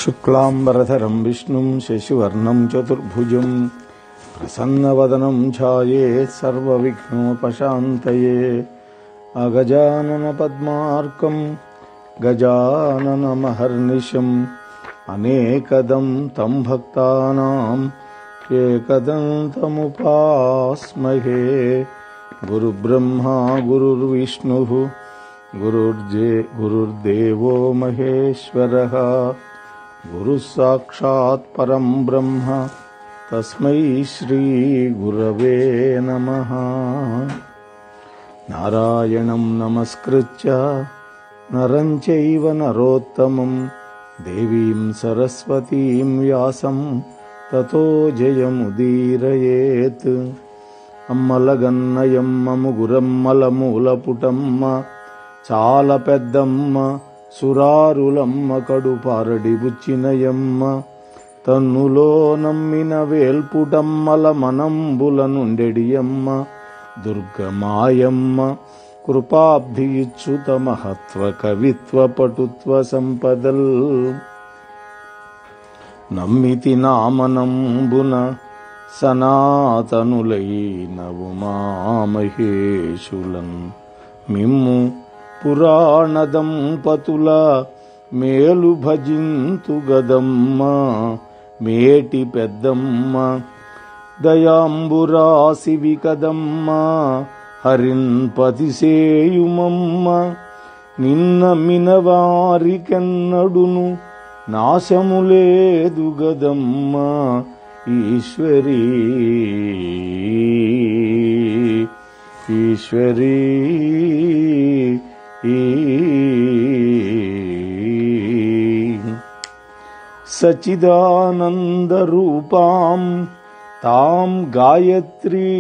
शुक्लांबरधरं विष्णुं शशिवर्णं चतुर्भुजं प्रसन्नवदनं ध्यायेत् सर्वविघ्नोपशान्तये। अगजाननपद्मार्कं गजाननमहर्निशम् अनेकदं तं भक्तानां एकदन्तमुपास्महे। गुरुब्रह्मा गुरुर्विष्णुः गुरुर्देवो महेश्वरः गुरुः साक्षात् परं ब्रह्म तस्मै श्री गुरवे नमः। नारायणं नमस्कृत्य नरं चैव नरोत्तमं देवीं सरस्वतीं व्यासं ततो जयमुदीरयेत्। అమ్మలగన్నయమ్మ ముగురమ్మల మూలపుటమ్మ చాల పెద్దమ్మ సురారులమ్మ కడుపారడి బుచ్చినయమ్మ తన్నులో నమ్మిన వేల్పుటమ్మల మనంబుల నుండెడియమ్మ దుర్గమాయమ్మ కృపాబ్ధి ఇచ్చుత మహత్వ కవిత్వ పటుత్వ సంపదల్ నమ్మితి నామనంబున సనాతనులైన ఉమామహేశులన్ మిమ్ము పురాణ దంపతుల మేలు భజింతు గదమ్మ మేటి పెద్దమ్మ దయాంబురాశివి కదమ్మ హరిన్పతిసేయుమమ్మ నిన్న మినవారికెన్నడును నాశము లేదు గదమ్మ ఈశ్వరీ ఈశ్వరీ సచిదానందరూపాం తాం గాయత్రీ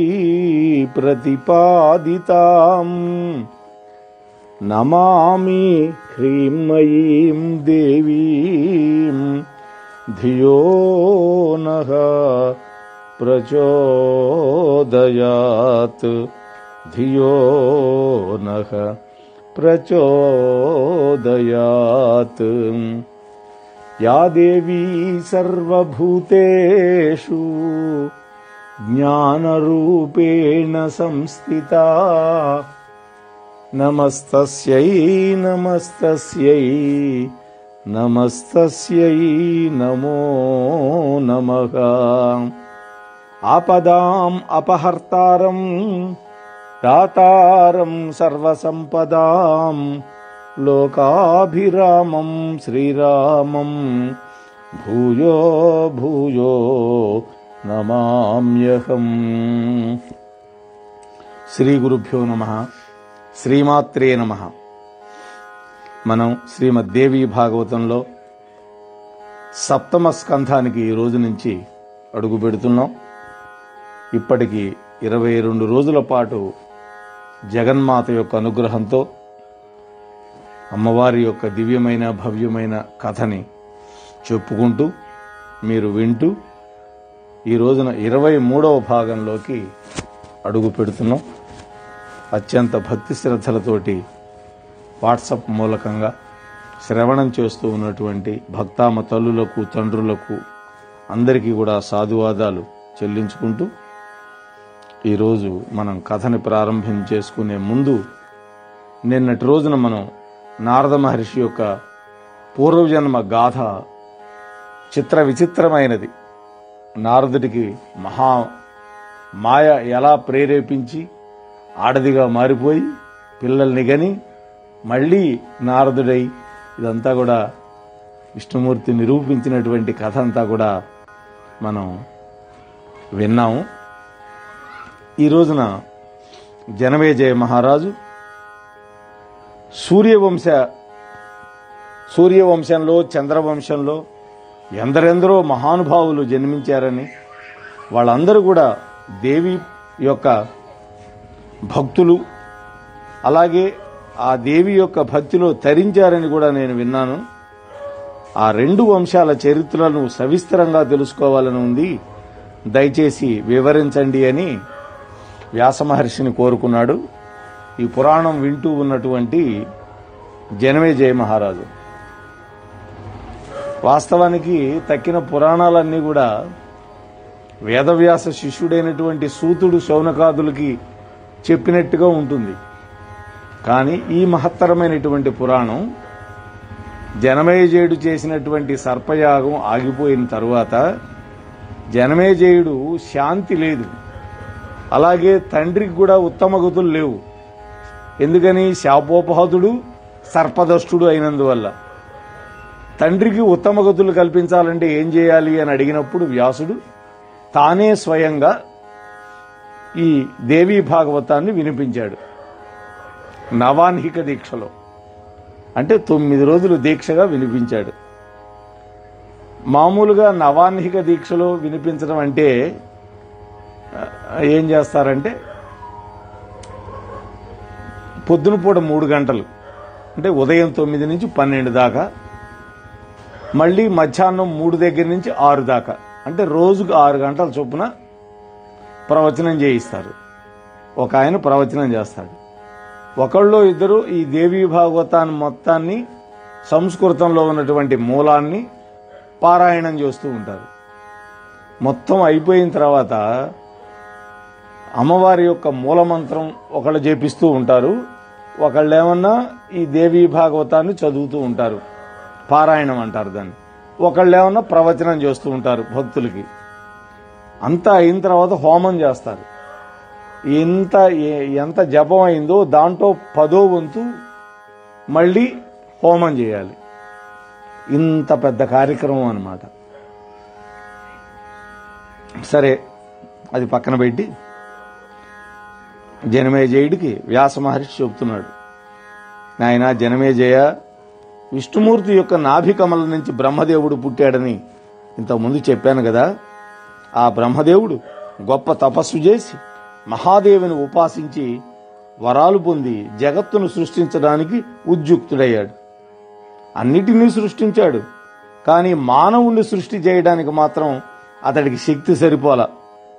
ప్రతిపాదితాం నమామి హ్రీమయీం దేవీం ధియో నః ప్రచోదయాత్ ధియో నః ప్రచోదయాత్। యా దేవీ సర్వభూతేషు జ్ఞానరూపేణ సంస్థితా నమస్తస్యై నమస్తస్యై నమస్తస్యై నమో నమః। ఆపదాం అపహర్తారం దాతారం సర్వసంపదాం లోకాభిరామం శ్రీరామం భూయో భూయో నమామ్యహం। శ్రీ గురుభ్యో నమః। శ్రీమాత్రే నమః। మనం శ్రీమద్దేవి భాగవతంలో సప్తమ స్కంధానికి ఈ రోజు నుంచి అడుగు పెడుతున్నాం। ఇప్పటికి 22 రోజుల పాటు జగన్మాత యొక్క అనుగ్రహంతో అమ్మవారి యొక్క దివ్యమైన భవ్యమైన కథని చెప్పుకుంటూ మీరు వింటూ ఈ రోజున 23వ భాగంలోకి అడుగు పెడుతున్నాం। అత్యంత భక్తి శ్రద్ధలతోటి వాట్సాప్ మూలకంగా శ్రవణం చేస్తూ ఉన్నటువంటి భక్తామ తల్లులకు తండ్రులకు అందరికీ కూడా సాధువాదాలు చెల్లించుకుంటూ ఈరోజు మనం కథని ప్రారంభం చేసుకునే ముందు నిన్నటి రోజున మనం నారద మహర్షి యొక్క పూర్వజన్మ గాథ చిత్ర విచిత్రమైనది। నారదుడికి మహా మాయ ఎలా ప్రేరేపించి ఆడదిగా మారిపోయి పిల్లల్ని గని మళ్ళీ నారదుడై ఇదంతా కూడా విష్ణుమూర్తి నిరూపించినటువంటి కథ అంతా కూడా మనం విన్నాము। ఈ రోజున జనమేజయ మహారాజు సూర్యవంశంలో చంద్రవంశంలో ఎందరెందరో మహానుభావులు జన్మించారని వాళ్ళందరూ కూడా దేవి యొక్క భక్తులు, అలాగే ఆ దేవి యొక్క భక్తిలో తరించారని కూడా నేను విన్నాను। ఆ 2 వంశాల చరిత్రలను సవిస్తరంగా తెలుసుకోవాలని ఉంది, దయచేసి వివరించండి అని వ్యాసమహర్షిని కోరుకున్నాడు। ఈ పురాణం వింటూ ఉన్నటువంటి జనమేజయ మహారాజు వాస్తవానికి తక్కిన పురాణాలన్నీ కూడా వేదవ్యాస శిష్యుడైనటువంటి సూతుడు శౌనకాదులకి చెప్పినట్టుగా ఉంటుంది. కానీ ఈ మహత్తరమైనటువంటి పురాణం జనమేజయుడు చేసినటువంటి సర్పయాగం ఆగిపోయిన తరువాత జనమేజయుడు శాంతి లేదు, అలాగే తండ్రికి కూడా ఉత్తమ గతులు లేవు. ఎందుకని? శాపోపహతుడు సర్పదష్టుడు అయినందువల్ల. తండ్రికి ఉత్తమ గతులు కల్పించాలంటే ఏం చేయాలి అని అడిగినప్పుడు వ్యాసుడు తానే స్వయంగా ఈ దేవీ భాగవతాన్ని వినిపించాడు. నవాన్హిక దీక్షలో, అంటే 9 రోజులు దీక్షగా వినిపించాడు. మామూలుగా నవాన్హిక దీక్షలో వినిపించడం అంటే ఏం చేస్తారంటే పొద్దున పూట 3 గంటలు, అంటే ఉదయం 9 నుంచి 12 దాకా, మళ్ళీ మధ్యాహ్నం 3 దగ్గర నుంచి 6 దాకా, అంటే రోజుకు 6 గంటల చొప్పున ప్రవచనం చేయిస్తారు. ఒక ఆయన ప్రవచనం చేస్తాడు. ఒకళ్ళు ఇద్దరు ఈ దేవీ భాగవతాన్ని మొత్తాన్ని సంస్కృతంలో ఉన్నటువంటి మూలాన్ని పారాయణం చేస్తూ ఉంటారు. మొత్తం అయిపోయిన తర్వాత అమ్మవారి యొక్క మూలమంత్రం ఒకళ్ళు జపిస్తూ ఉంటారు, ఒకళ్ళు ఏమన్నా ఈ దేవీ భాగవతాన్ని చదువుతూ ఉంటారు, పారాయణం అంటారు దాన్ని. ఒకళ్ళు ఏమన్నా ప్రవచనం చేస్తూ ఉంటారు భక్తులకి. అంతా అయిన తర్వాత హోమం చేస్తారు. ఎంత జపం అయిందో దాంట్లో 10వ వంతు మళ్ళీ హోమం చేయాలి. ఇంత పెద్ద కార్యక్రమం అన్నమాట. సరే, అది పక్కన పెట్టి జనమేజయుడికి వ్యాస మహర్షి చెబుతున్నాడు, నాయనా జనమేజయ, విష్ణుమూర్తి యొక్క నాభికమల నుంచి బ్రహ్మదేవుడు పుట్టాడని ఇంతకుముందు చెప్పాను కదా. ఆ బ్రహ్మదేవుడు గొప్ప తపస్సు చేసి మహాదేవుని ఉపాసించి వరాలు పొంది జగత్తును సృష్టించడానికి ఉద్యుక్తుడయ్యాడు. అన్నిటినీ సృష్టించాడు, కానీ మానవుణ్ణి సృష్టి చేయడానికి మాత్రం అతడికి శక్తి సరిపోలా.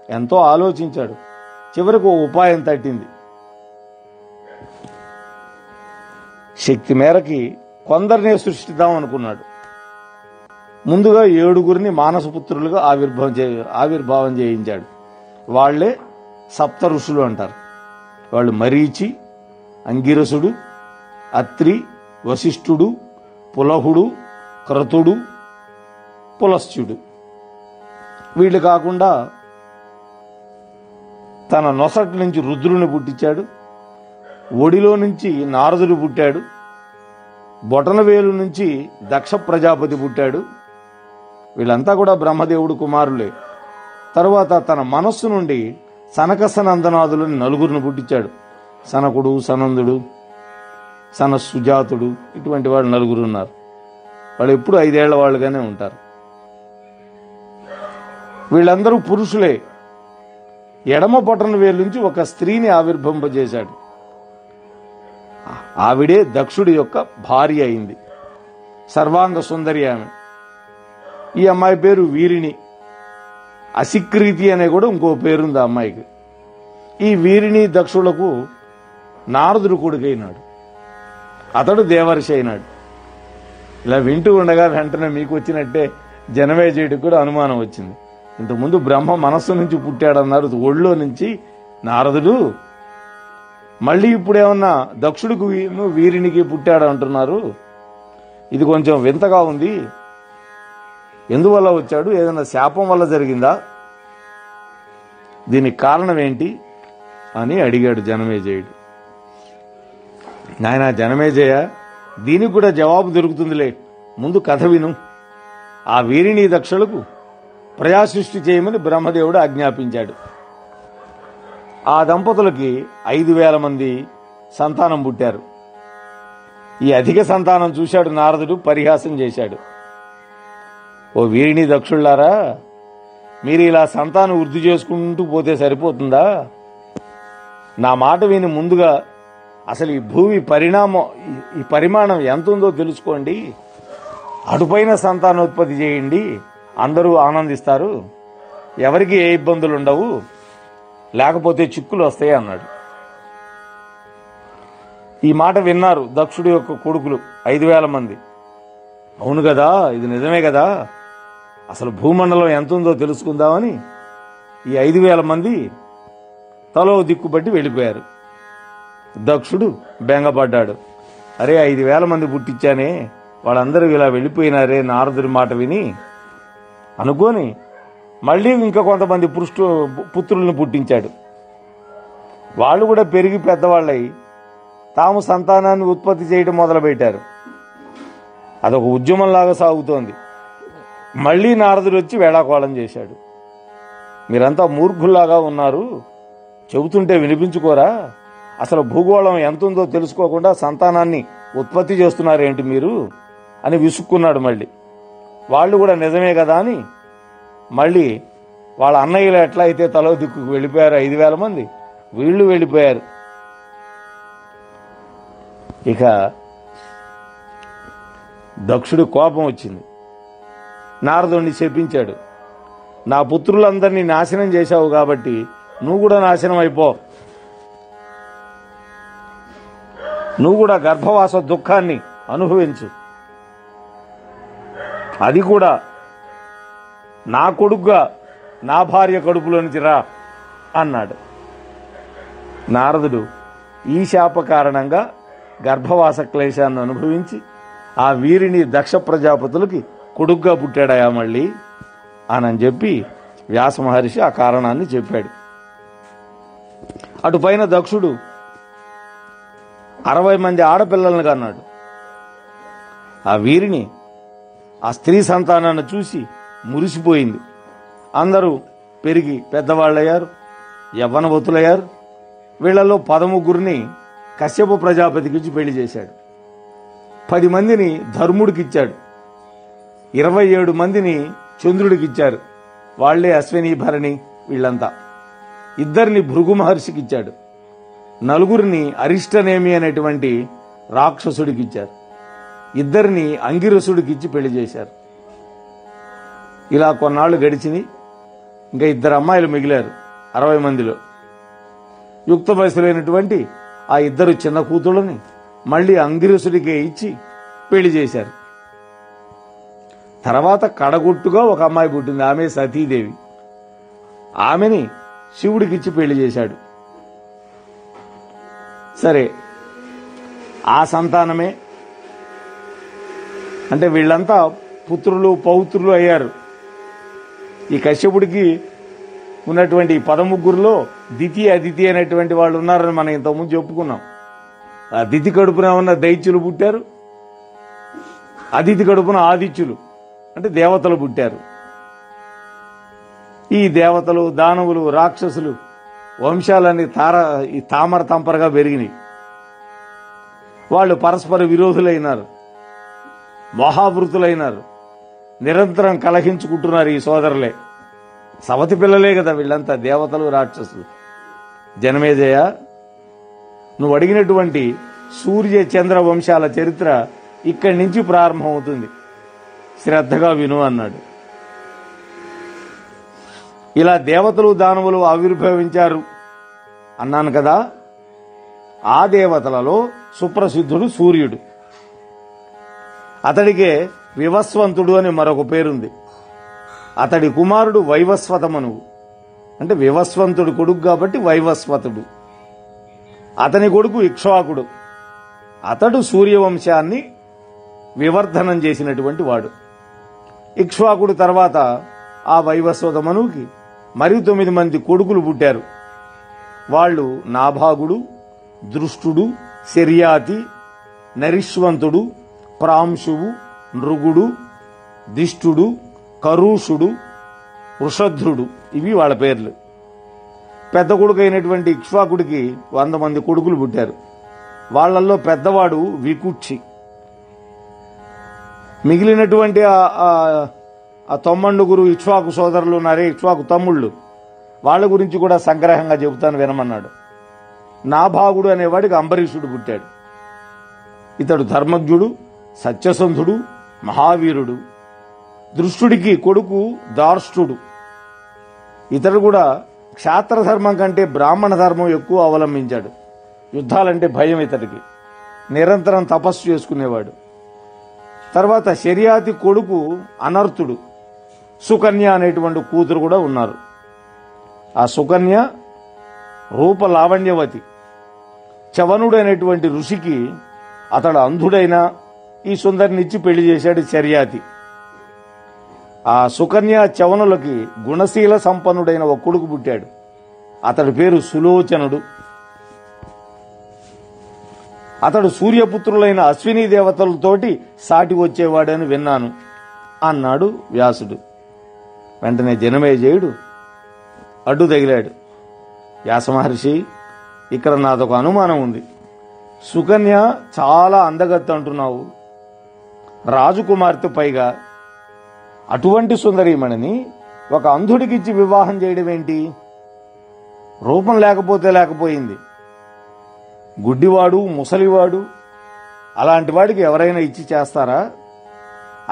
ఎంతో ఆలోచించాడు, చివరికి ఓ ఉపాయం తట్టింది. శక్తి మేరకి కొందరినే సృష్టిద్దాం అనుకున్నాడు. ముందుగా 7గురిని మానసపుత్రులుగా ఆవిర్భావం చేయించాడు. వాళ్లే సప్త ఋషులు అంటారు. వాళ్ళు మరీచి, అంగిరసుడు, అత్రి, వశిష్ఠుడు, పులహుడు, క్రతుడు, పులస్త్యుడు. వీళ్ళు కాకుండా తన నొసటి నుంచి రుద్రుని పుట్టించాడు. ఒడిలో నుంచి నారదుడు పుట్టాడు. బొటనవేలు నుంచి దక్ష ప్రజాపతి పుట్టాడు. వీళ్ళంతా కూడా బ్రహ్మదేవుడు కుమారులే. తరువాత తన మనస్సు నుండి సనక సనందనాదులని 4గురిని పుట్టించాడు. సనకుడు, సనందుడు, సనసుజాతుడు, ఇటువంటి వాళ్ళు 4గురు ఉన్నారు. వాళ్ళు ఎప్పుడు 5 ఏళ్ల వాళ్ళుగానే ఉంటారు. వీళ్ళందరూ పురుషులే. ఎడమ బొటన వేలు నుంచి ఒక స్త్రీని ఆవిర్భంపజేశాడు. ఆవిడే దక్షుడి యొక్క భార్య అయింది. సర్వాంగ సుందరి ఆమె. ఈ అమ్మాయి పేరు వీరిణి. అసిక్రీతి అనే కూడా ఇంకో పేరుంది ఆ అమ్మాయికి. ఈ వీరిణి దక్షులకు నారదుడు కొడుకైనాడు. అతడు దేవర్షి అయినాడు. ఇలా వింటూ ఉండగా వెంటనే మీకు వచ్చినట్టే జనమేజయుడికి కూడా అనుమానం వచ్చింది. ఇంతకుముందు బ్రహ్మ మనస్సు నుంచి పుట్టాడన్నారు, ఒళ్ళో నుంచి నారదుడు. మళ్ళీ ఇప్పుడేమన్నా దక్షుడికి వీరినికి పుట్టాడు అంటున్నారు. ఇది కొంచెం వింతగా ఉంది. ఎందువల్ల వచ్చాడు? ఏదైనా శాపం వల్ల జరిగిందా? దీనికి కారణం ఏంటి అని అడిగాడు జనమేజయుడు. నాయనా జనమేజయ, దీనికి కూడా జవాబు దొరుకుతుందిలే, ముందు కథ విను. ఆ వీరిని దక్షులకు ప్రజాసృష్టి చేయమని బ్రహ్మదేవుడు ఆజ్ఞాపించాడు. ఆ దంపతులకి 5,000 మంది సంతానం పుట్టారు. ఈ అధిక సంతానం చూశాడు నారదుడు, పరిహాసం చేశాడు. ఓ వీరిని దక్షుళ్ళారా, మీరు ఇలా సంతానం వృద్ధి చేసుకుంటూ పోతే సరిపోతుందా? నా మాట విని ముందుగా అసలు ఈ భూమి ఈ పరిమాణం ఎంత ఉందో తెలుసుకోండి. అటుపైన సంతానోత్పత్తి చేయండి, అందరూ ఆనందిస్తారు, ఎవరికి ఏ ఇబ్బందులు ఉండవు, లేకపోతే చిక్కులు వస్తాయి అన్నాడు. ఈ మాట విన్నారు దక్షుడి యొక్క కొడుకులు 5,000 మంది. అవును కదా, ఇది నిజమే కదా, అసలు భూమండలం ఎంత ఉందో తెలుసుకుందామని ఈ 5,000 మంది తలో దిక్కుబట్టి వెళ్ళిపోయారు. దక్షుడు బెంగపడ్డాడు. అరే, 5,000 మంది పుట్టించానే, వాళ్ళందరూ ఇలా వెళ్ళిపోయినారే నారదుడి మాట విని అనుకోని మళ్ళీ ఇంకా కొంతమంది పుత్రులను పుట్టించాడు. వాళ్ళు కూడా పెరిగి పెద్దవాళ్ళై తాము సంతానాన్ని ఉత్పత్తి చేయడం మొదలుపెట్టారు. అదొక ఉద్యమంలాగా సాగుతోంది. మళ్ళీ నారదుడు వచ్చి వేళాకోళం చేశాడు. మీరంతా మూర్ఖుల్లాగా ఉన్నారు, చెబుతుంటే వినిపించుకోరా, అసలు భూగోళం ఎంతుందో తెలుసుకోకుండా సంతానాన్ని ఉత్పత్తి చేస్తున్నారేంటి మీరు అని విసుక్కున్నాడు. మళ్ళీ వాళ్ళు కూడా నిజమే కదా అని మళ్ళీ వాళ్ళ అన్నయ్యలు ఎట్లా అయితే తలో దిక్కుకు వెళ్ళిపోయారు 5,000 మంది, వీళ్ళు వెళ్ళిపోయారు. ఇక దక్షుడి కోపం వచ్చింది. నారదుడిని శపించాడు. నా పుత్రులందరినీ నాశనం చేశావు కాబట్టి నువ్వు కూడా నాశనం అయిపో, నువ్వు కూడా గర్భవాస దుఃఖాన్ని అనుభవించు, అది కూడా నా కొడుకుగా నా భార్య కడుపులో నుంచి రా అన్నాడు. నారదుడు ఈ శాప కారణంగా గర్భవాస క్లేశాన్ని అనుభవించి ఆ వీరిని దక్ష ప్రజాపతులకి కొడుగ్గా పుట్టాడయా మళ్ళీ అని చెప్పి వ్యాస మహర్షి ఆ కారణాన్ని చెప్పాడు. అటు పైన దక్షుడు 60 మంది ఆడపిల్లలను కన్నాడు. ఆ వీరిని, ఆ స్త్రీ సంతానాన్ని చూసి మురిసిపోయింది. అందరూ పెరిగి పెద్దవాళ్ళయ్యారు, యవ్వనవతులయ్యారు. వీళ్లలో 13 కశ్యప ప్రజాపతికి ఇచ్చి పెళ్లి చేశాడు. 10 మందిని ధర్ముడికిచ్చాడు. 27 మందిని చంద్రుడికిచ్చారు. వాళ్లే అశ్విని భరణి. వీళ్లంతా 2 భృగు మహర్షికి ఇచ్చాడు. 4 అరిష్టనేమి అనేటువంటి రాక్షసుడికిచ్చారు. 2 అంగిరసుడికిచ్చి పెళ్లి చేశారు. ఇలా కొన్నాళ్లు గడిచిని. ఇంకా 2 అమ్మాయిలు మిగిలారు 60 మందిలో. యుక్త వయసులైనటువంటి ఆ 2 చిన్న కూతుళ్ళని మళ్లీ అంగిరసుడికే ఇచ్చి పెళ్లి చేశారు. తర్వాత కడగుట్టుగా ఒక అమ్మాయి పుట్టింది. ఆమె సతీదేవి. ఆమెని శివుడికిచ్చి పెళ్లి చేశాడు. సరే, ఆ సంతానమే అంటే వీళ్ళంతా పుత్రులు పౌత్రులు అయ్యారు. ఈ కశ్యపుడికి ఉన్నటువంటి 13లో దితి అదితి అనేటువంటి వాళ్ళు ఉన్నారని మనం ఇంతకుముందు చెప్పుకున్నాం. ఆ దితి కడుపున ఉన్న దైత్యులు పుట్టారు. అదితి కడుపున ఆదిత్యులు అంటే దేవతలు పుట్టారు. ఈ దేవతలు, దానవులు, రాక్షసులు వంశాలన్నీ తామర తంపరగా పెరిగినాయి. వాళ్ళు పరస్పర విరోధులైనారు, మహావృతులైనారు. నిరంతరం కలహించుకుంటున్నారు ఈ సోదరులే. సవతి పిల్లలే కదా వీళ్ళంతా, దేవతలు, రాక్షసులు. జనమేజయ, నువ్వు అడిగినటువంటి సూర్య చంద్ర వంశాల చరిత్ర ఇక్కడి నుంచి ప్రారంభమవుతుంది, శ్రద్ధగా విను అన్నాడు. ఇలా దేవతలు, దానవులు ఆవిర్భవించారు అన్నాను కదా. ఆ దేవతలలో సుప్రసిద్ధుడు సూర్యుడు. అతడికే వివస్వంతుడు అని మరొక పేరుంది. అతడి కుమారుడు వైవస్వతమనువు అంటే వివస్వంతుడు కొడుకు కాబట్టి వైవస్వతుడు. అతని కొడుకు ఇక్ష్వాకుడు. అతడు సూర్యవంశాన్ని వివర్ధనం చేసినటువంటి వాడు. ఇక్ష్వాకుడు తర్వాత ఆ వైవస్వత మనువుకి మరి 9 మంది కొడుకులు పుట్టారు. వాళ్ళు నాభాగుడు, దృష్టుడు, శర్యాతి, నరిష్వంతుడు, ప్రాంశువు, నృగుడు, దిష్టుడు, కరూషుడు, వృషధ్రుడు. ఇవి వాళ్ళ పేర్లు. పెద్ద కొడుకు అయినటువంటి ఇక్ష్వాకుడికి 100 మంది కొడుకులు పుట్టారు. వాళ్లలో పెద్దవాడు వికుక్షి. మిగిలినటువంటి ఆ 90 ఇక్ష్వాకు సోదరులు ఉన్నారే, ఇక్ష్వాకు తమ్ముళ్ళు, వాళ్ళ గురించి కూడా సంగ్రహంగా చెబుతాను వినమన్నాడు. నాభాగుడు అనేవాడికి అంబరీషుడు పుట్టాడు. ఇతడు ధర్మజ్ఞుడు, సత్యసంధుడు, మహావీరుడు. దృష్టుడికి కొడుకు దార్ష్టుడు. ఇతడు కూడా క్షాత్రధర్మం కంటే బ్రాహ్మణ ధర్మం ఎక్కువ అవలంబించాడు. యుద్ధాలంటే భయం ఇతడికి. నిరంతరం తపస్సు చేసుకునేవాడు. తర్వాత శర్యాతి కొడుకు అనర్థుడు, సుకన్య అనేటువంటి కూతురు కూడా ఉన్నారు. ఆ సుకన్య రూప లావణ్యవతి. చవనుడు అనేటువంటి ఋషికి అతడు అంధుడైన ఈ సుందరినిచ్చి పెళ్లి చేశాడు శర్యాతి. ఆ సుకన్య చవనులకి గుణశీల సంపన్నుడైన ఒక కొడుకు పుట్టాడు. అతడి పేరు సులోచనుడు. అతడు సూర్యపుత్రులైన అశ్విని దేవతలతోటి సాటి వచ్చేవాడని విన్నాను అన్నాడు వ్యాసుడు. వెంటనే జనమేజయుడు అడ్డు తగిలాడు. వ్యాస మహర్షి, ఇక్కడ నాదొక అనుమానం ఉంది. సుకన్య చాలా అందగత్తె అంటున్నావు, రాజకుమార్తె, పైగా అటువంటి సుందరీమణిని ఒక అంధుడికిచ్చి వివాహం చేయడం ఏంటి? రూపం లేకపోతే లేకపోయింది, గుడ్డివాడు, ముసలివాడు, అలాంటి వాడికి ఎవరైనా ఇచ్చి చేస్తారా?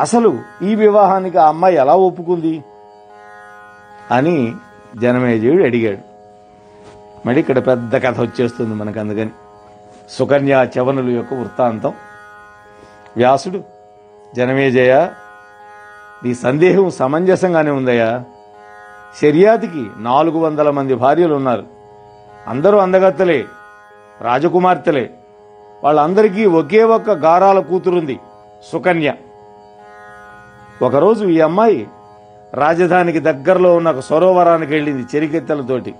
అసలు ఈ వివాహానికి ఆ అమ్మాయి ఎలా ఒప్పుకుంది అని జనమేజయుడు అడిగాడు. మరి ఇక్కడ పెద్ద కథ వచ్చేస్తుంది మనకు. అందుకని సుకన్య చవనుల యొక్క వృత్తాంతం. వ్యాసుడు, జనమేజయ, నీ సందేహం సమంజసంగానే ఉందయ్యా. శర్యాతికి 400 మంది భార్యలు ఉన్నారు. అందరూ అందగత్తలే, రాజకుమార్తెలే. వాళ్ళందరికీ ఒకే ఒక్క గారాల కూతురుంది, సుకన్య. ఒకరోజు ఈ అమ్మాయి రాజధానికి దగ్గరలో ఉన్న ఒక సరోవరానికి వెళ్ళింది చెరికెత్తలతోటి.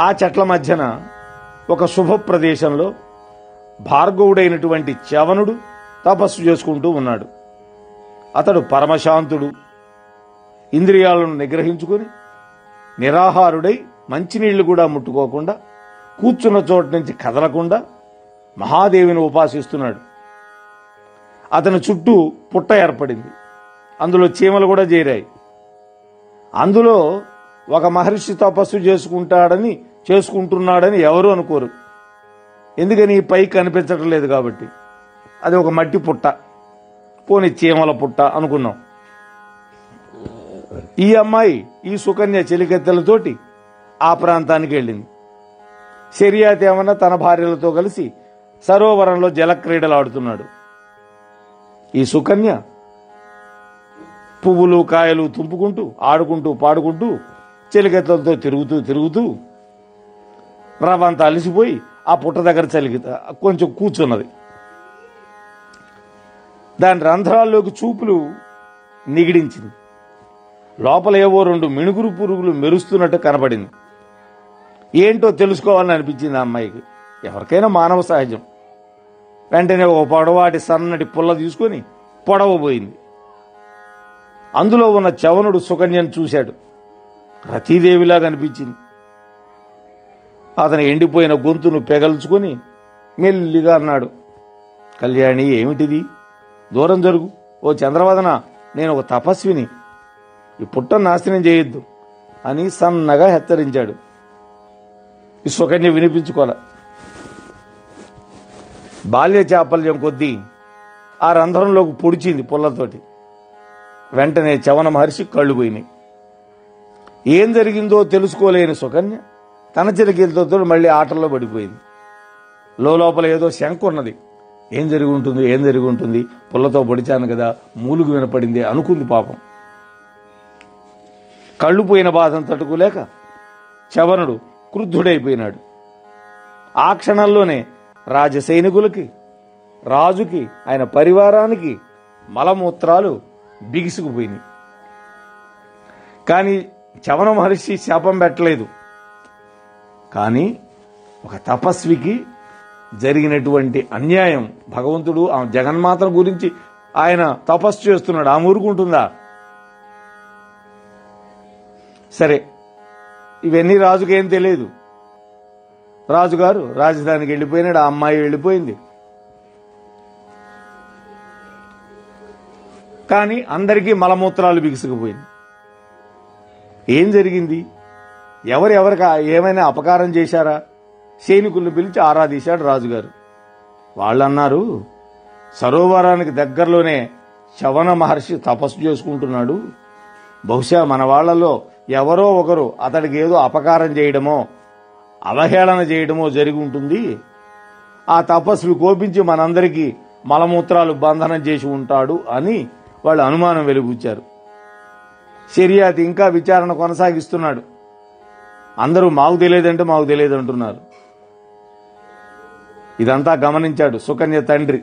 ఆ చెట్ల మధ్యన ఒక శుభ ప్రదేశంలో భార్గవుడైనటువంటి చవనుడు తపస్సు చేసుకుంటూ ఉన్నాడు. అతడు పరమశాంతుడు. ఇంద్రియాలను నిగ్రహించుకుని నిరాహారుడై మంచినీళ్లు కూడా ముట్టుకోకుండా కూర్చున్న చోటు నుంచి కదలకుండా మహాదేవిని ఉపాసిస్తున్నాడు. అతని చుట్టూ పుట్ట ఏర్పడింది. అందులో చీమలు కూడా చేరాయి. అందులో ఒక మహర్షి తపస్సు చేసుకుంటున్నాడని ఎవరు అనుకోరు. ఎందుకని? పైకి కనిపించడం లేదు కాబట్టి. అది ఒక మట్టి పుట్ట, పోని చీమల పుట్ట అనుకున్నాం. ఈ అమ్మాయి, ఈ సుకన్య చెలికెత్తెలతోటి ఆ ప్రాంతానికి వెళ్ళింది. శర్యాతి ఏమన్నా తన భార్యలతో కలిసి సరోవరంలో జలక్రీడలు ఆడుతున్నాడు. ఈ సుకన్య పువ్వులు కాయలు తుంపుకుంటూ ఆడుకుంటూ పాడుకుంటూ చెలికెత్తలతో తిరుగుతూ రవంతా అలిసిపోయి ఆ పుట్ట దగ్గర కొంచెం కూర్చున్నది. దాని రంధ్రాల్లోకి చూపులు నిగిడించింది. లోపల ఏవో 2 మిణుగురు పురుగులు మెరుస్తున్నట్టు కనబడింది. ఏంటో తెలుసుకోవాలని అనిపించింది ఆ అమ్మాయికి. ఎవరికైనా మానవ సహజం. వెంటనే ఒక పొడవాటి సన్నటి పుల్ల తీసుకుని పొడవబోయింది. అందులో ఉన్న చవనుడు సుకన్యను చూశాడు. రతీదేవిలా కనిపించింది. అతని ఎండిపోయిన గొంతును పెగల్చుకుని మెల్లిగా అన్నాడు, కళ్యాణి, ఏమిటిది? దూరం జరుగు. ఓ చంద్రవదన, నేను ఒక తపస్విని, ఈ పుట్టను నాశనం చేయొద్దు అని సన్నగా హెచ్చరించాడు. ఈ సుకన్య వినిపించుకోలే. బాల్య చాపల్యం కొద్దీ ఆ రంధ్రంలోకి పొడిచింది పుల్లతోటి. వెంటనే చవన మహర్షి కళ్ళు పోయినాయి. ఏం జరిగిందో తెలుసుకోలేని సుకన్య తన చిరకీలతో మళ్ళీ ఆటల్లో పడిపోయింది. లోపల ఏదో శంక ఉన్నది. ఏం జరిగి ఉంటుంది, పుల్లతో పొడిచాను కదా, మూలుగు వినపడింది అనుకుంది. పాపం కళ్ళు పోయిన బాధను తట్టుకోలేక చవనుడు క్రుద్ధుడైపోయినాడు. ఆ క్షణంలోనే రాజసైనికులకి, రాజుకి, ఆయన పరివారానికి మలమూత్రాలు బిగుసుకుపోయినాయి. కానీ చవన మహర్షి శాపం పెట్టలేదు. కానీ ఒక తపస్వికి జరిగినటువంటి అన్యాయం, భగవంతుడు ఆ జగన్మాత గురించి ఆయన తపస్సు చేస్తున్నాడు, ఆమె ఊరుకుంటుందా? సరే, ఇవన్నీ రాజుకేం తెలియదు. రాజుగారు రాజధానికి వెళ్ళిపోయినాడు, ఆ అమ్మాయి వెళ్ళిపోయింది. కానీ అందరికీ మలమూత్రాలు బిగుసుకుపోయింది. ఏం జరిగింది? ఎవరికి ఏమైనా అపకారం చేశారా? సైనికులను పిలిచి ఆరాధీశాడు రాజుగారు. వాళ్ళన్నారు, సరోవరానికి దగ్గరలోనే చవన మహర్షి తపస్సు చేసుకుంటున్నాడు. బహుశా మన వాళ్లలో ఎవరో ఒకరు అతడికి ఏదో అపకారం చేయడమో అవహేళన చేయడమో జరిగి ఉంటుంది. ఆ తపస్వి కోపించి మనందరికీ మలమూత్రాలు బంధనం చేసి ఉంటాడు అని వాళ్ళు అనుమానం వెలిబుచ్చారు. షరియాత్ ఇంకా విచారణ కొనసాగిస్తున్నాడు. అందరూ మాకు తెలియదంటే మాకు తెలియదు అంటున్నారు. ఇదంతా గమనించాడు సుకన్య తండ్రి.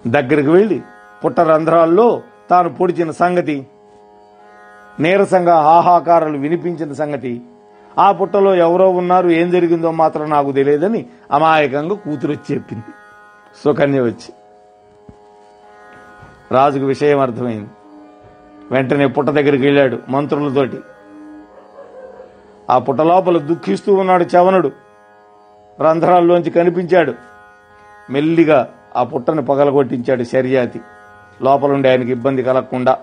దగ్గరికి వెళ్లి పుట్ట రంధ్రాల్లో తాను పొడిచిన సంగతి, నీరసంగా హాహాకారాలు వినిపించిన సంగతి, ఆ పుట్టలో ఎవరో ఉన్నారు, ఏం జరిగిందో మాత్రం నాకు తెలియదని అమాయకంగా కూతురు వచ్చి చెప్పింది. సుకన్య వచ్చి రాజుకు విషయం అర్థమైంది. వెంటనే పుట్ట దగ్గరికి వెళ్ళాడు మంత్రులతోటి. ఆ పుట్ట లోపల దుఃఖిస్తూ ఉన్నాడు చవనుడు. రంధ్రాల్లోంచి కనిపించాడు. మెల్లిగా ఆ పుట్టని పగలగొట్టించాడు షరియాతి, లోపలుండి ఆయనకి ఇబ్బంది కలగకుండా.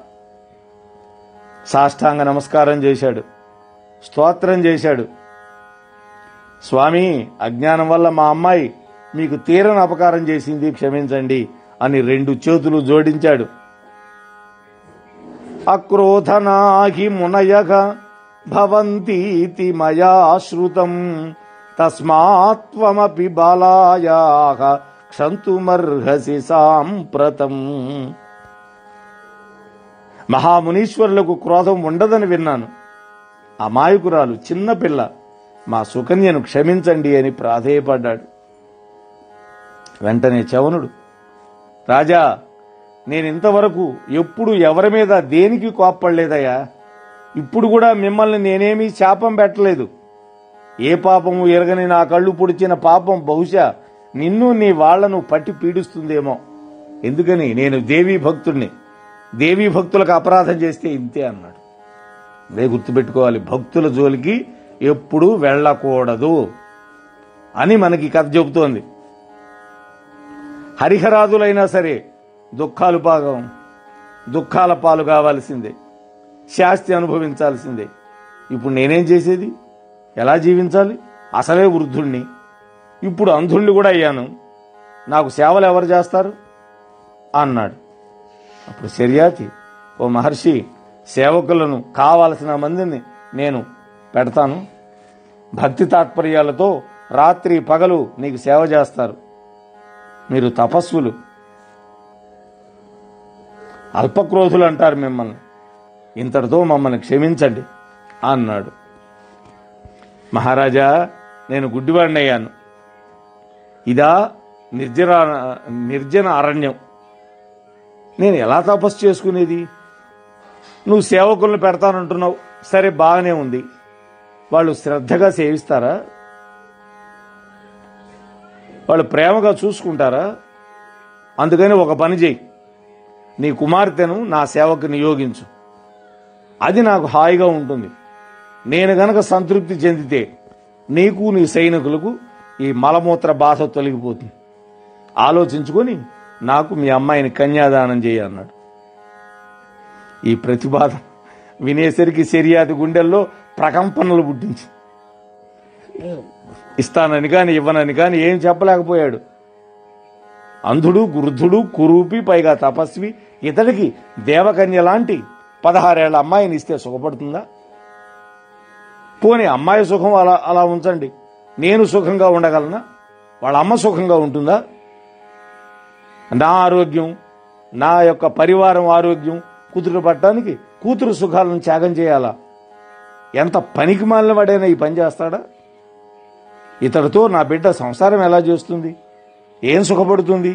సాష్టాంగ నమస్కారం చేశాడు, స్తోత్రం చేశాడు. స్వామి, అజ్ఞానం వల్ల మా అమ్మాయి మీకు తీరని అపకారం చేసింది, క్షమించండి అని 2 చేతులు జోడించాడు. అక్రోధనాహి మునయగ భవంతీతి మయా శ్రుతం తస్మాత్వమపి బాలాయాః క్షంతుమర్హసి సాంప్రతం. మహామునీశ్వరులకు క్రోధం ఉండదని విన్నాను. అమాయకురాలు చిన్నపిల్ల, మా సుకన్యను క్షమించండి అని ప్రాధేయపడ్డాడు. వెంటనే చవనుడు, రాజా, నేనింతవరకు ఎప్పుడు ఎవరి మీద దేనికి కోప్పడలేదయ్యా. ఇప్పుడు కూడా మిమ్మల్ని నేనేమీ శాపం పెట్టలేదు. ఏ పాపము ఎరగని నా కళ్ళు పొడిచిన పాపం బహుశా నిన్ను నీ వాళ్లను పట్టి పీడిస్తుందేమో. ఎందుకని నేను దేవీ భక్తుడిని. దేవీ భక్తులకు అపరాధం చేస్తే ఇంతే అన్నాడు. అదే గుర్తుపెట్టుకోవాలి, భక్తుల జోలికి ఎప్పుడూ వెళ్ళకూడదు అని మనకి కథ చెబుతోంది. హరిహరాదులైనా సరే దుఃఖాల పాలు కావాల్సిందే, శాస్తి అనుభవించాల్సిందే. ఇప్పుడు నేనేం చేసేది? ఎలా జీవించాలి? అసలే వృద్ధుణ్ణి, ఇప్పుడు అంధుణ్ణి కూడా అయ్యాను. నాకు సేవలు ఎవరు చేస్తారు అన్నాడు. అప్పుడు షరియాతి, ఓ మహర్షి, సేవకులను కావలసిన మందిని నేను పెడతాను. భక్తి తాత్పర్యాలతో రాత్రి పగలు నీకు సేవ చేస్తారు. మీరు తపస్సులు, అల్పక్రోధులు అంటారు మిమ్మల్ని. ఇంతటితో మమ్మల్ని క్షమించండి అన్నాడు. మహారాజా, నేను గుడ్డివాడినయ్యాను. ఇదా నిర్జన అరణ్యం, నేను ఎలా తపస్సు చేసుకునేది? నువ్వు సేవకులను పెడతానంటున్నావు, సరే బాగానే ఉంది. వాళ్ళు శ్రద్ధగా సేవిస్తారా? వాళ్ళు ప్రేమగా చూసుకుంటారా? అందుకని ఒక పని చేయి, నీ కుమార్తెను నా సేవకు నియోగించు. అది నాకు హాయిగా ఉంటుంది. నేను గనక సంతృప్తి చెందితే నీకు నీ సైనికులకు ఈ మలమూత్ర బాధ తొలగిపోతుంది. ఆలోచించుకొని నాకు మీ అమ్మాయిని కన్యాదానం చేయన్నాడు. ఈ ప్రతిపాదన వినేసరికి షరియాతి గుండెల్లో ప్రకంపనలు పుట్టించి, ఇస్తానని కాని ఇవ్వనని కాని ఏం చెప్పలేకపోయాడు. అంధుడు, వృద్ధుడు, కురూపి, పైగా తపస్వి, ఇతడికి దేవకన్య లాంటి 16 ఏళ్ల అమ్మాయిని ఇస్తే సుఖపడుతుందా? పోనీ అమ్మాయి సుఖం అలా ఉంచండి, నేను సుఖంగా ఉండగలనా? వాళ్ళ అమ్మ సుఖంగా ఉంటుందా? నా ఆరోగ్యం, నా యొక్క పరివారం ఆరోగ్యం కుదురు పట్టడానికి కూతురు సుఖాలను త్యాగం చేయాలా? ఎంత పనికి మాలిన వాడైనా ఈ పని చేస్తాడా? ఇతడితో నా బిడ్డ సంసారం ఎలా చేస్తుంది? ఏం సుఖపడుతుంది?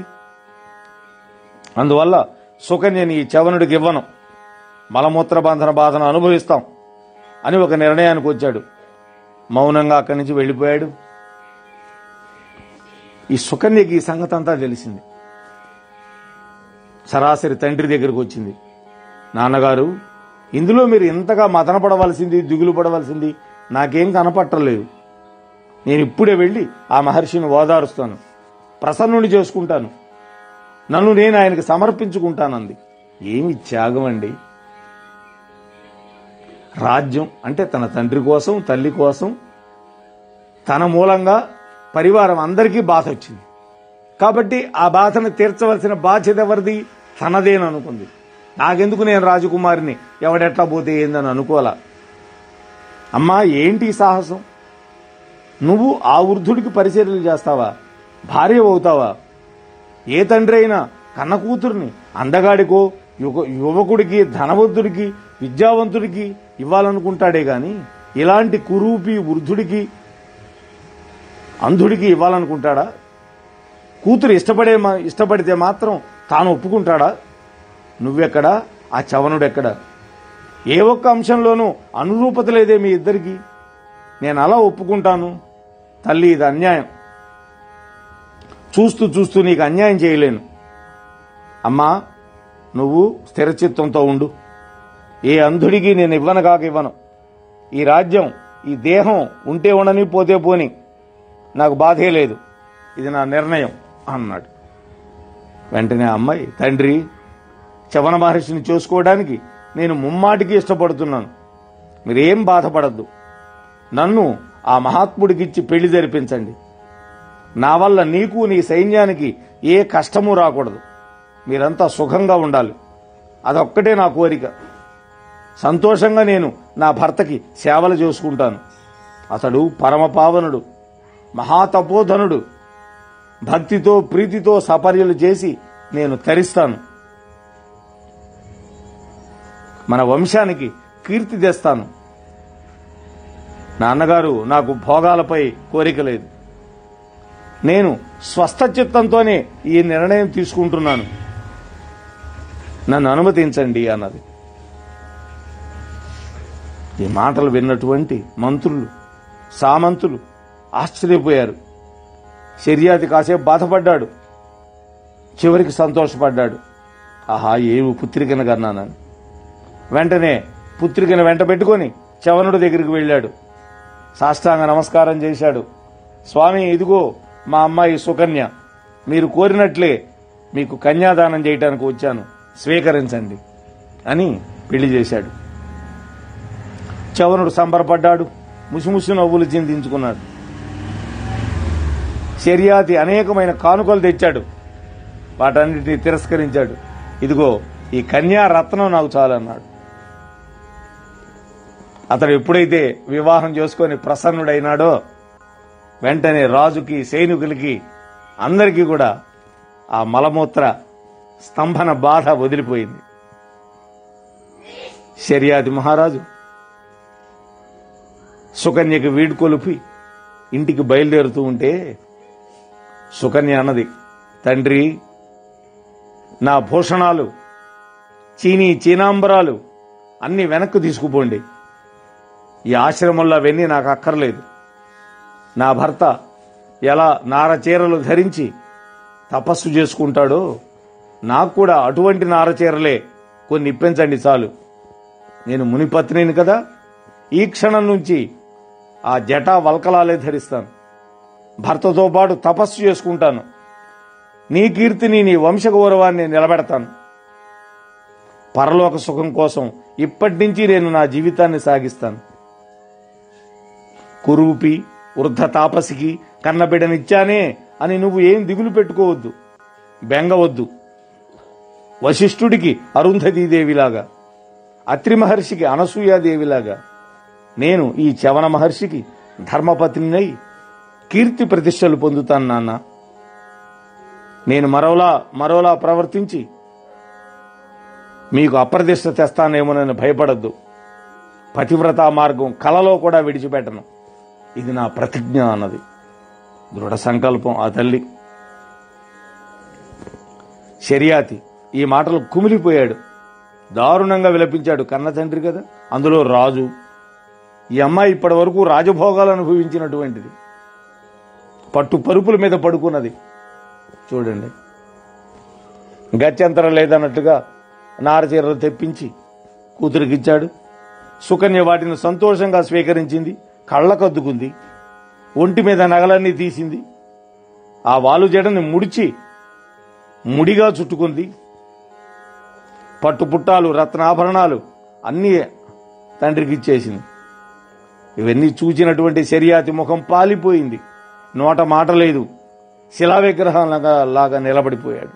అందువల్ల సుకన్యని ఈ చవనుడికి ఇవ్వను, మలమూత్ర బంధన బాధను అనుభవిస్తాం అని ఒక నిర్ణయానికి వచ్చాడు. మౌనంగా అక్కడి నుంచి వెళ్ళిపోయాడు. ఈ సుకన్యకి ఈ సంగతి అంతా తెలిసింది. సరాసరి తండ్రి దగ్గరకు వచ్చింది. నాన్నగారు, ఇందులో మీరు ఇంతగా మదన పడవలసింది, దిగులు పడవలసింది నాకేం కనపట్టలేదు. నేను ఇప్పుడే వెళ్ళి ఆ మహర్షిని ఓదారుస్తాను, ప్రసన్నుని చేసుకుంటాను, నన్ను నేను ఆయనకు సమర్పించుకుంటానంది. ఏమి త్యాగం అండి! రాజ్యం అంటే తన తండ్రి కోసం, తల్లి కోసం, తన మూలంగా పరివారం అందరికీ బాధ వచ్చింది కాబట్టి ఆ బాధను తీర్చవలసిన బాధ్యత ఎవరిది? తనదేననుకుంది. నాకెందుకు, నేను రాజకుమారిని, ఎవడెట్లా పోతే ఏందని అనుకోలా. అమ్మా, ఏంటి సాహసం? నువ్వు ఆ వృద్ధుడికి పరిచర్యలు చేస్తావా? భార్య అవుతావా? ఏ తండ్రి అయినా కన్న కూతుర్ని అందగాడికో యువకుడికి, ధనవంతుడికి, విద్యావంతుడికి ఇవ్వాలనుకుంటాడే గాని ఇలాంటి కురూపి వృద్ధుడికి, అంధుడికి ఇవ్వాలనుకుంటాడా? కూతురు ఇష్టపడితే మాత్రం తాను ఒప్పుకుంటాడా? నువ్వెక్కడా, ఆ చవనుడెక్కడా? ఏ ఒక్క అంశంలోనూ అనురూపత లేదే మీ ఇద్దరికి. నేను అలా ఒప్పుకుంటాను? తల్లి, ఇది అన్యాయం. చూస్తూ చూస్తూ నీకు అన్యాయం చేయలేను. అమ్మా, నువ్వు స్థిరచిత్తంతో ఉండు. ఏ అంధుడికి నేను ఇవ్వను. ఈ రాజ్యం, ఈ దేహం ఉంటే ఉండని, పోతే పోని, నాకు బాధే లేదు. ఇది నా నిర్ణయం అన్నాడు. వెంటనే అమ్మాయి, తండ్రి, చవన మహర్షిని చేసుకోవడానికి నేను ముమ్మాటికి ఇష్టపడుతున్నాను. మీరేం బాధపడద్దు. నన్ను ఆ మహాత్ముడికిచ్చి పెళ్లి జరిపించండి. నా వల్ల నీకు, నీ సైన్యానికి ఏ కష్టమూ రాకూడదు. మీరంతా సుఖంగా ఉండాలి. అదొక్కటే నా కోరిక. సంతోషంగా నేను నా భర్తకి సేవలు చేసుకుంటాను. అతడు పరమపావనుడు, మహాతపోధనుడు. భక్తితో, ప్రీతితో సపర్యలు చేసి నేను తరిస్తాను. మన వంశానికి కీర్తి తెస్తాను. నాన్నగారు, నాకు భోగాలపై కోరిక లేదు. నేను స్వస్థ చిత్తంతోనే ఈ నిర్ణయం తీసుకుంటున్నాను. నన్ను అనుమతించండి అన్నది. ఈ మాటలు విన్నటువంటి మంత్రులు, సామంతులు ఆశ్చర్యపోయారు. శర్యాతి కాసేపు బాధపడ్డాడు, చివరికి సంతోషపడ్డాడు. ఆహా, ఏమి పుత్రికను కన్నానని. వెంటనే పుత్రికను వెంట పెట్టుకుని చవనుడి దగ్గరికి వెళ్ళాడు. సాష్టాంగ నమస్కారం చేశాడు. స్వామి, ఇదిగో మా అమ్మాయి సుకన్య. మీరు కోరినట్లే మీకు కన్యాదానం చేయడానికి వచ్చాను, స్వీకరించండి అని పెళ్లి చేశాడు. చవనుడు సంబరపడ్డాడు, ముసిముసి నవ్వులు చిందించుకున్నాడు. శర్యాతి అనేకమైన కానుకలు తెచ్చాడు. వాటన్నిటినీ తిరస్కరించాడు. ఇదిగో ఈ కన్యా రత్నం నాకు చాలన్నాడు. అతడు ఎప్పుడైతే వివాహం చేసుకుని ప్రసన్నుడైనాడో వెంటనే రాజుకి, సైనికులకి, అందరికీ కూడా ఆ మలమూత్ర స్తంభన బాధ వదిలిపోయింది. శర్యాతి మహారాజు సుకన్యకి వీడ్కొలిపి ఇంటికి బయలుదేరుతూ ఉంటే సుకన్య అన్నది, తండ్రి, నా భూషణాలు, చీనాంబరాలు అన్ని వెనక్కు తీసుకుపోండి. ఈ ఆశ్రమంలో అవన్నీ నాకు అక్కర్లేదు. నా భర్త ఎలా నారచీరలు ధరించి తపస్సు చేసుకుంటాడో నాకు కూడా అటువంటి నారచీరలే కొన్ని ఇప్పించండి చాలు. నేను మునిపత్నిని కదా, ఈ క్షణం నుంచి ఆ జటా వల్కలాలే ధరిస్తాను. భర్తతో పాటు తపస్సు చేసుకుంటాను. నీ కీర్తిని, నీ వంశగౌరవాన్ని నిలబెడతాను. పరలోక సుఖం కోసం ఇప్పటి నుంచి నేను నా జీవితాన్ని సాగిస్తాను. కురూపి వృద్ధ తాపసికి కన్నబిడ్డనిచ్చానే అని నువ్వు ఏం దిగులు పెట్టుకోవద్దు, బెంగవద్దు. వశిష్ఠుడికి అరుంధతీదేవిలాగా, అత్రి మహర్షికి అనసూయాదేవిలాగా నేను ఈ చవన మహర్షికి ధర్మపత్నినై కీర్తి ప్రతిష్టలు పొందుతాను నాన్న. నేను మరోలా ప్రవర్తించి మీకు అప్రతిష్ట తెస్తానేమోనని భయపడద్దు. పతివ్రతా మార్గం కలలో కూడా విడిచిపెట్టను. ఇది నా ప్రతిజ్ఞ అన్నది. దృఢ సంకల్పం ఆ తల్లి. శర్యాతి ఈ మాటలు కుమిలిపోయాడు. దారుణంగా విలపించాడు. కన్న తండ్రి కదా, అందులో రాజు. ఈ అమ్మాయి ఇప్పటి వరకు రాజభోగాలు అనుభవించినటువంటిది. పట్టు పరుపుల మీద పడుకున్నది. చూడండి, గత్యంతరం లేదన్నట్టుగా నారచీరలు తెప్పించి కూతురికిచ్చాడు. సుకన్య వాటిని సంతోషంగా స్వీకరించింది. కళ్ళకద్దుకుంది. ఒంటి మీద నగలన్నీ తీసింది. ఆ వాలు జడని ముడిగా చుట్టుకుంది. పట్టుపుట్టాలు, రత్నాభరణాలు అన్నీ తండ్రికి ఇచ్చేసింది. ఇవన్నీ చూచినటువంటి శర్యాతి ముఖం పాలిపోయింది. నోట మాట లేదు. శిలా విగ్రహం లాగా నిలబడిపోయాడు.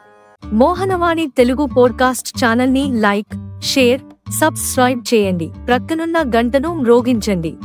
మోహనవాణి తెలుగు పోడ్కాస్ట్ ఛానల్ ని లైక్, షేర్, సబ్స్క్రైబ్ చేయండి. ప్రక్కనున్న గంటను మ్రోగించండి.